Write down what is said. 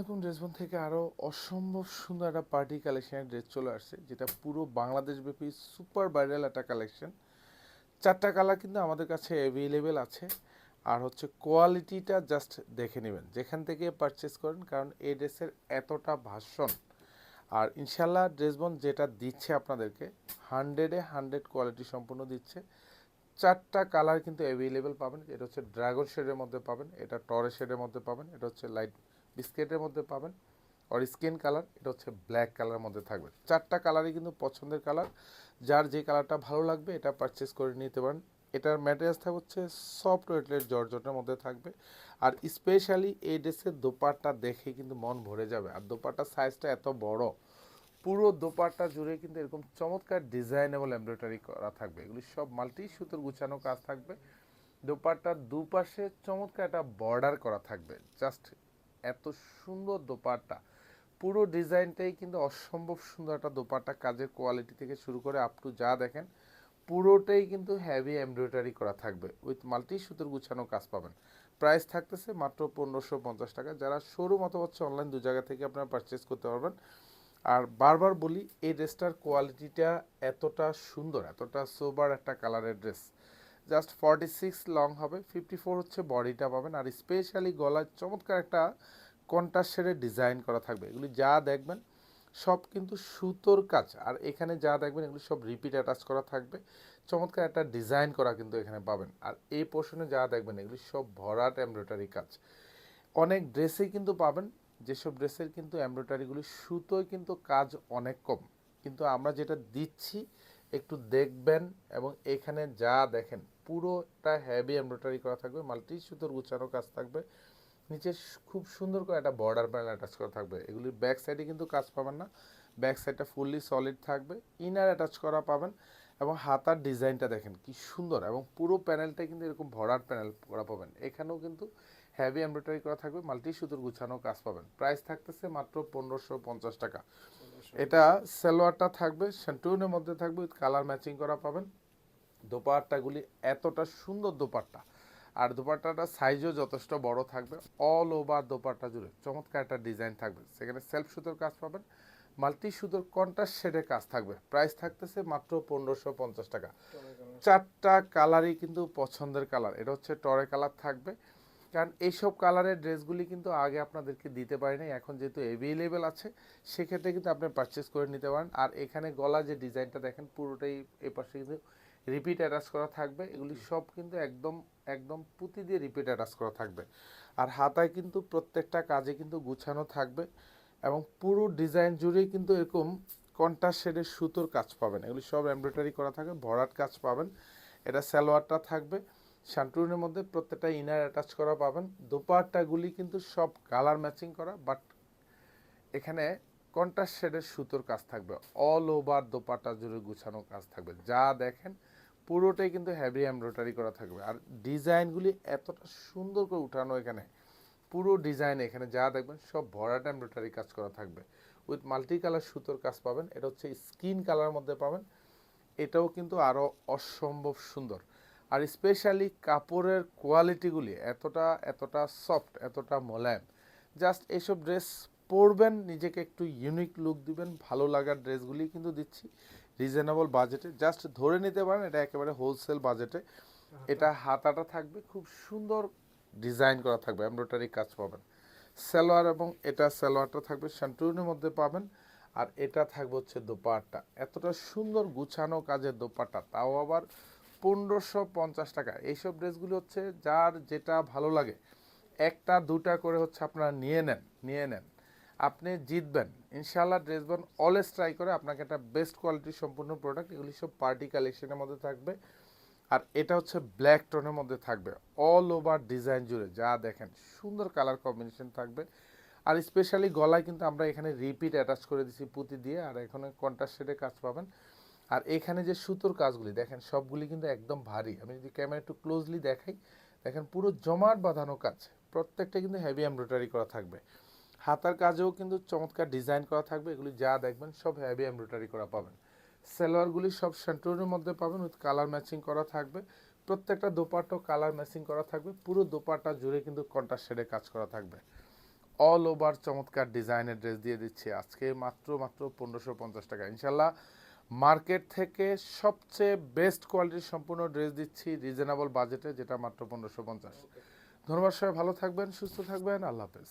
এখন ড্রেসবন থেকে আরও অসম্ভব সুন্দর একটা পার্টি কালেকশনের ড্রেস চলে আসছে, যেটা পুরো বাংলাদেশব্যাপী সুপার ভাইরাল একটা কালেকশন। চারটা কালার কিন্তু আমাদের কাছে অ্যাভেলেবেল আছে। আর হচ্ছে কোয়ালিটিটা জাস্ট দেখে নেবেন যেখান থেকে পারচেস করেন, কারণ এই ড্রেসের এতটা ভাষণ। আর ইনশাল্লাহ ড্রেসবন যেটা দিচ্ছে আপনাদেরকে 100-এ 100 কোয়ালিটি সম্পূর্ণ দিচ্ছে। চারটা কালার কিন্তু অ্যাভেলেবেল পাবেন। এটা হচ্ছে ড্রাগন শেডের মধ্যে পাবেন, এটা টরে শেডের মধ্যে পাবেন, এটা হচ্ছে লাইট বিস্কেটের মধ্যে পাবেন, আর স্কিন কালার এটা হচ্ছে ব্ল্যাক কালারের মধ্যে থাকবে। চারটা কালারই কিন্তু পছন্দের কালার, যার যে কালারটা ভালো লাগবে এটা পারচেস করে নিতে পারেন। এটার ম্যাটেরিয়ালসটা হচ্ছে সফট ওয়েটলের জর্জটের মধ্যে থাকবে। আর স্পেশালি এই ড্রেসের দোপাট্টা দেখে কিন্তু মন ভরে যাবে। আর দোপাট্টার সাইজটা এত বড়, পুরো দোপাট্টা জুড়ে কিন্তু এরকম চমৎকার ডিজাইনেবল এমব্রয়ডারি করা থাকবে। এগুলি সব মাল্টি সুতোর গুছানো কাজ থাকবে। দোপাট্টার দুপাশে চমৎকার একটা বর্ডার করা থাকবে। জাস্ট এত সুন্দর দোপাট্টা, পুরো ডিজাইনটাই কিন্তু অসম্ভব সুন্দর একটা দোপাট্টা। কাজের কোয়ালিটি থেকে শুরু করে আপ টু যা দেখেন পুরোটাই কিন্তু হেভি এমব্রয়ডারি করা থাকবে, উইথ মাল্টি সুতোর গুছানো কাজ পাবেন। প্রাইস থাকতেছে মাত্র 1550 টাকা। যারা শোরুম অথবা হচ্ছে অনলাইন দু জায়গা থেকে আপনারা পারচেস করতে পারবেন। আর বারবার বলি, এই ড্রেসটার কোয়ালিটিটা এতটা সুন্দর, এতটা সোবার একটা কালারের ড্রেস। জাস্ট 46 লং হবে, 54 হচ্ছে বডিটা পাবেন। আর স্পেশালি গলায় চমৎকার একটা কন্ট্রাস্ট শেডের ডিজাইন করা থাকবে। এগুলি যা দেখবেন সব কিন্তু সুতোর কাজ। আর এখানে যা দেখবেন এগুলি সব রিপিট অ্যাটাচ করা থাকবে। চমৎকার একটা ডিজাইন করা কিন্তু এখানে পাবেন। আর এই পোর্শনে যা দেখবেন এগুলি সব ভরাট এমব্রয়ডারি কাজ। অনেক ড্রেসে কিন্তু পাবেন যেসব ড্রেসের কিন্তু এমব্রয়ডারিগুলি সুতোয় কিন্তু কাজ অনেক কম, কিন্তু আমরা যেটা দিচ্ছি একটু দেখবেন। এবং এখানে যা দেখেন পুরোটা হেভি এমব্রয়ডারি করা থাকবে, মাল্টি সুতোর গুছানো কাজ থাকবে। নিচে খুব সুন্দর করে একটা বর্ডার প্যানেল অ্যাটাচ করা থাকবে। এগুলির ব্যাক সাইডে কিন্তু কাজ পাবেন না, ব্যাক সাইডটা ফুললি সলিড থাকবে। ইনার অ্যাটাচ করা পাবেন। এবং হাতার ডিজাইনটা দেখেন কি সুন্দর, এবং পুরো প্যানেলটা কিন্তু এরকম ভরাট প্যানেল করা পাবেন। এখানেও কিন্তু হেভি এমব্রয়ডারি করা থাকবে, মাল্টি সুতোর গুছানো কাজ পাবেন। প্রাইস থাকতেছে মাত্র 1550 টাকা। এটা সালোয়ারটা থাকবে শান্টুনের মধ্যে থাকবে, উইথ কালার ম্যাচিং করা পাবেন। দোপাট্টাগুলি এতটা সুন্দর দোপাট্টা, আর দোপাট্টাটা সাইজও যথেষ্ট বড় থাকবে। অল ওভার দোপাট্টা জুড়ে চমৎকার একটা ডিজাইন থাকবে। সেখানে সেলফ সুতোর কাজ পাবেন, মাল্টি সুতোর কন্ট্রাস্ট শেডের কাজ থাকবে। প্রাইস থাকতেছে মাত্র 1550 টাকা। চারটা কালারই কিন্তু পছন্দের কালার। এটা হচ্ছে টরে কালার থাকবে, কারণ এইসব কালারের ড্রেসগুলি কিন্তু আগে আপনাদেরকে দিতে পারি নাই। এখন যেহেতু অ্যাভেলেবেল আছে, সেক্ষেত্রে কিন্তু আপনি পারচেস করে নিতে পারেন। আর এখানে গলা যে ডিজাইনটা দেখেন পুরোটাই এই পাশে কিন্তু রিপিট অ্যাটাচ করা থাকবে। এগুলি সব কিন্তু একদম একদম পুঁতি দিয়ে রিপিট অ্যাটাচ করা থাকবে। আর হাতায় কিন্তু প্রত্যেকটা কাজে কিন্তু গুছানো থাকবে। এবং পুরো ডিজাইন জুড়েই কিন্তু এরকম কন্ট্রাস্ট শেডের সুতোর কাজ পাবেন। এগুলি সব এমব্রয়ডারি করা থাকবে, ভরাট কাজ পাবেন। এটা সালোয়ারটা থাকবে শান্টুনের মধ্যে, প্রত্যেকটা ইনার অ্যাটাচ করা পাবেন। দোপাট্টাগুলি কিন্তু সব কালার ম্যাচিং করা, বাট এখানে কন্ট্রাস্ট শেডের সুতোর কাজ থাকবে। অল ওভার দোপাট্টা জুড়ে গুছানো কাজ থাকবে। যা দেখেন পুরোটাই কিন্তু হেভি এমব্রয়ডারি করা থাকবে। আর ডিজাইনগুলি এতটা সুন্দর করে উঠানো, এখানে পুরো ডিজাইন এখানে যা দেখবেন সব ভরাট এমব্রয়ডারি কাজ করা থাকবে, উইথ মাল্টি কালার সুতোর কাজ পাবেন। এটা হচ্ছে স্কিন কালার মধ্যে পাবেন। এটাও কিন্তু আরও অসম্ভব সুন্দর। আর স্পেশালি কাপড়ের কোয়ালিটিগুলি এতটা এতটা সফট, এতটা মোলায়েম। জাস্ট এইসব ড্রেস পরবেন, নিজেকে একটু ইউনিক লুক দিবেন, ভালো লাগার ড্রেসগুলি কিন্তু দিচ্ছি রিজনেবল বাজেটে। জাস্ট ধরে নিতে পারেন এটা একেবারে হোলসেল বাজেটে। এটা হাতাটা থাকবে খুব সুন্দর ডিজাইন করা থাকবে, এমব্রয়ডারি কাজ পাবেন। সালোয়ার, এবং এটা সালোয়ারটা থাকবে শান্টুনের মধ্যে পাবেন। আর এটা থাকবে হচ্ছে দোপাট্টা, এতটা সুন্দর গুছানো কাজের দোপাট্টা, তাও আবার 1550 টাকা। এইসব ড্রেসগুলি হচ্ছে যার যেটা ভালো লাগে একটা দুটা করে হচ্ছে আপনারা নিয়ে নেন, আপনি জিতবেন ইনশাল্লাহ। ড্রেসবন অলওয়েজ ট্রাই করে আপনাকে একটা বেস্ট কোয়ালিটির সম্পূর্ণ প্রোডাক্ট। এগুলি সব পার্টি কালেকশনের মধ্যে থাকবে। আর এটা হচ্ছে ব্ল্যাক টোনের মধ্যে থাকবে, অল ওভার ডিজাইন জুড়ে যা দেখেন সুন্দর কালার কম্বিনেশন থাকবে। আর স্পেশালি গলায় কিন্তু আমরা এখানে রিপিট অ্যাটাচ করে দিছি পুঁতি দিয়ে, আর এখানে কন্ট্রাস্ট শেডে কাজ পাবেন। আর এখানে যে সুতোর কাজগুলি দেখেন সবগুলি কিন্তু একদম ভারী। আমি যদি ক্যামেরা একটু ক্লোজলি দেখাই, দেখেন পুরো জমাট বাঁধানো কাজ, প্রত্যেকটা কিন্তু হেভি এমব্রয়ডারি করা থাকবে। হাতার কাজেও কিন্তু চমৎকার ডিজাইন করা থাকবে। এগুলি যা দেখবেন সব হেভি এমব্রয়ডারি করা পাবেন। সালোয়ারগুলি সব শান্টুনের মধ্যে পাবেন, উইথ কালার ম্যাচিং করা থাকবে। প্রত্যেকটা দোপাট্টাও কালার ম্যাচিং করা থাকবে। পুরো দোপাট্টা জুড়ে কিন্তু কন্ট্রাস্ট শেডে কাজ করা থাকবে। অল ওভার চমৎকার ডিজাইনের ড্রেস দিয়ে দিচ্ছি আজকে মাত্র 1550 টাকা। ইনশাল্লাহ মার্কেট থেকে সবচেয়ে বেস্ট কোয়ালিটির সম্পূর্ণ ড্রেস দিচ্ছি রিজনেবল বাজেটে, যেটা মাত্র 1550। ধন্যবাদ, সবাই ভালো থাকবেন, সুস্থ থাকবেন, আল্লাহ হাফেজ।